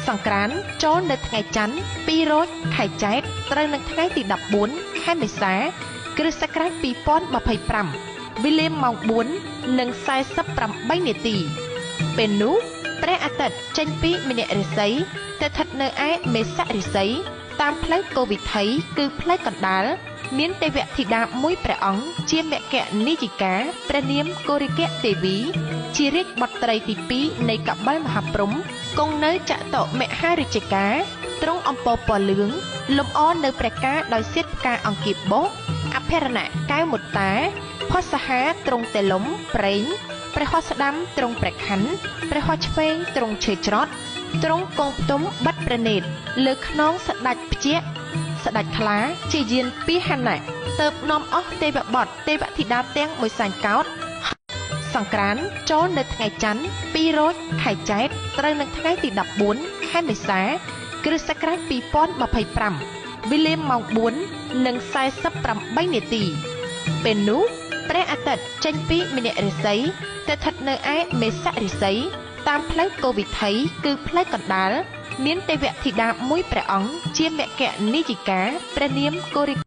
សង្ក្រាន្តចូលនៅថ្ងៃច័ន្ទ2រោចខែចែកត្រូវនឹងថ្ងៃទី14ខែមេសា គ្រិស្តសករាជ2025 វេលាម៉ោង 4:48 នាទី ពេលនោះព្រះអាទិត្យចេញពីមជ្ឈរាសីទៅស្ថិតនៅឯមេសរាសីតាមផ្លូវគោវិថីគឺផ្លូវកណ្ដាលមានទេវធីតាមួយព្រះអង្គជាមគ្គនាយិកាព្រះនាមកោរិកៈទេវីជារាជបុត្រីទី2នៃកបិលមហាព្រហ្មគង់នៅចតុមហារាជការទ្រង់អំពរពណ៌លឿងលម្អនៅព្រះការដោយសៀតផ្កាអង្គាបបុសអភរណៈកែវមុត្តាផស្សហាទ្រង់តេលំប្រេងព្រះហស្តស្ដាំទ្រង់ព្រះខ័នព្រះហស្តឆ្វេងទ្រង់ឈើច្រត់ទ្រង់គង់ផ្ទុំបាត់ព្រះនេត្រលើខ្នងស្ដេចភ្ជាស្ដេចខ្លាជាយានពីហណៈទៅនាំអស់ទេវបុត្រទេវធីតាទាំងមួយសែនកោដ្ឋសង្ក្រាន្តចូលនៅថ្ងៃច័ន្ទ2រោចខែចែកត្រូវនឹងថ្ងៃទី14ខែមេសា គ្រិស្តសករាជ2025 វេលាម៉ោង 4:48 នាទី ពេលនោះព្រះអាទិត្យចេញពីមជ្ឈរាសីទៅស្ថិតនៅឯមេសរាសីតាមផ្លូវគោវិថីគឺផ្លូវកណ្ដាលមានទេវធីតាមួយព្រះអង្គជាមគ្គនាយិកាព្រះនាមកោរិ